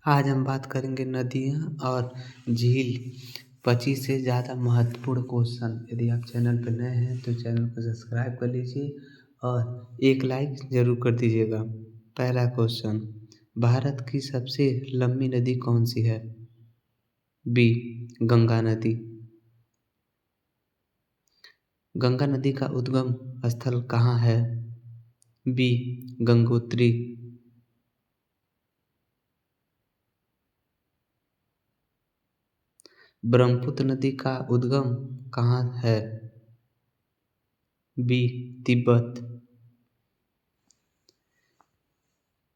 आज हम बात करेंगे नदियाँ और झील 25 से ज़्यादा महत्वपूर्ण क्वेश्चन। यदि आप चैनल पर नए हैं तो चैनल को सब्सक्राइब कर लीजिए और एक लाइक ज़रूर कर दीजिएगा। पहला क्वेश्चन, भारत की सबसे लंबी नदी कौन सी है? बी. गंगा नदी। गंगा नदी का उद्गम स्थल कहाँ है? बी. गंगोत्री। ब्रह्मपुत्र नदी का उद्गम कहाँ है? बी. तिब्बत।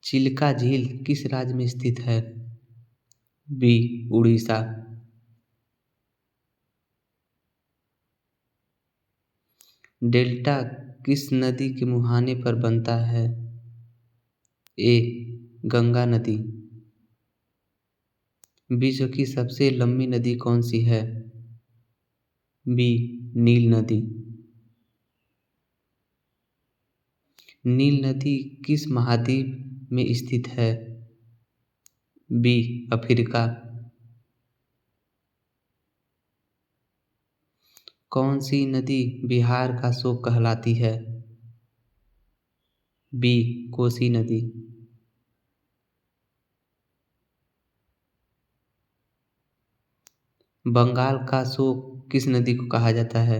चिल्का झील किस राज्य में स्थित है? बी. उड़ीसा। डेल्टा किस नदी के मुहाने पर बनता है? ए. गंगा नदी। विश्व की सबसे लंबी नदी कौन सी है? बी. नील नदी। नील नदी किस महाद्वीप में स्थित है? बी. अफ्रीका। कौन सी नदी बिहार का शोक कहलाती है? बी. कोसी नदी। बंगाल का शोक किस नदी को कहा जाता है?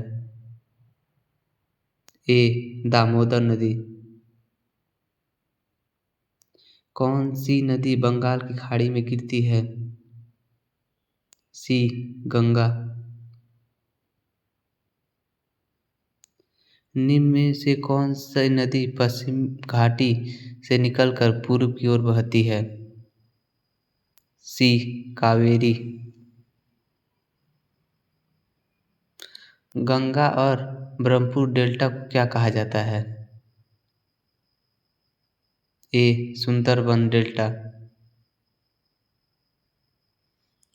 ए. दामोदर नदी। कौन सी नदी बंगाल की खाड़ी में गिरती है? सी. गंगा। निम्न में से कौन सी नदी पश्चिम घाटी से निकलकर पूर्व की ओर बहती है? सी. कावेरी। गंगा और ब्रह्मपुत्र डेल्टा को क्या कहा जाता है? ए. सुंदरबन डेल्टा।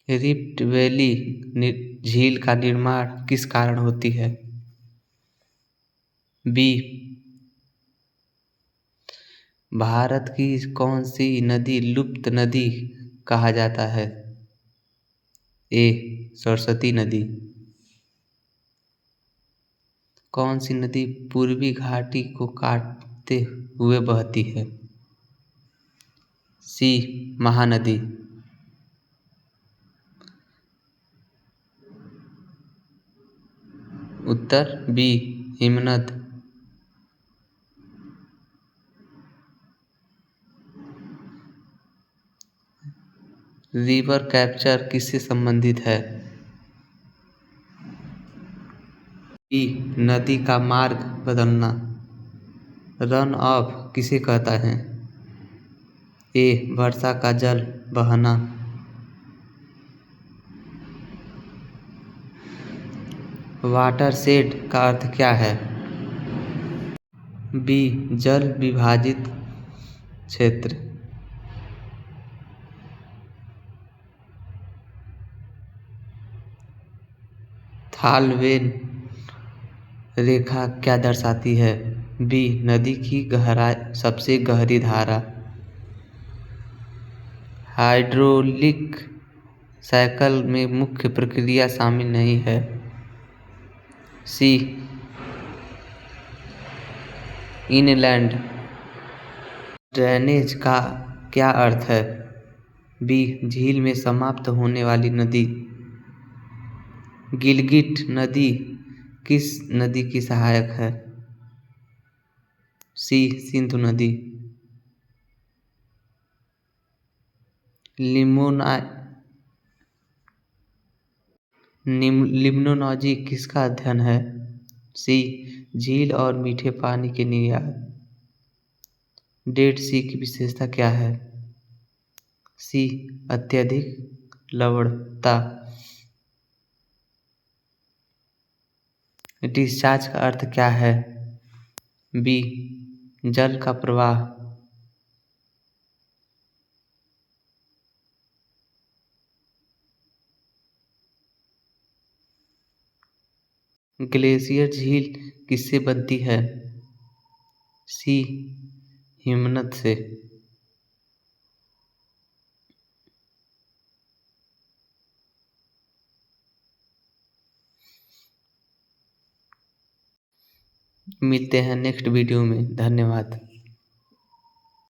रिफ्ट वैली झील का निर्माण किस कारण होती है? बी. भारत की कौन सी नदी लुप्त नदी कहा जाता है? ए. सरस्वती नदी। कौन सी नदी पूर्वी घाटी को काटते हुए बहती है? सी. महानदी। उत्तर बी. हिमनद। रिवर कैप्चर किससे संबंधित है? बी. नदी का मार्ग बदलना। रन ऑफ किसे कहता है? ए. वर्षा का जल बहना। वाटरशेड का अर्थ क्या है? बी. जल विभाजित क्षेत्र। थालवेन रेखा क्या दर्शाती है? बी. नदी की गहराई सबसे गहरी धारा। हाइड्रोलिक साइकिल में मुख्य प्रक्रिया शामिल नहीं है। सी. इनलैंड ड्रेनेज का क्या अर्थ है? बी. झील में समाप्त होने वाली नदी। गिलगिट नदी किस नदी की सहायक है? सी. सिंधु नदी। लिम्नोलॉजी किसका अध्ययन है? सी. झील और मीठे पानी के निर्यात। डेड सी की विशेषता क्या है? सी. अत्यधिक लवणता। डिस्चार्ज का अर्थ क्या है? बी. जल का प्रवाह। ग्लेशियर झील किससे बनती है? सी. हिमनद से। मिलते हैं नेक्स्ट वीडियो में। धन्यवाद।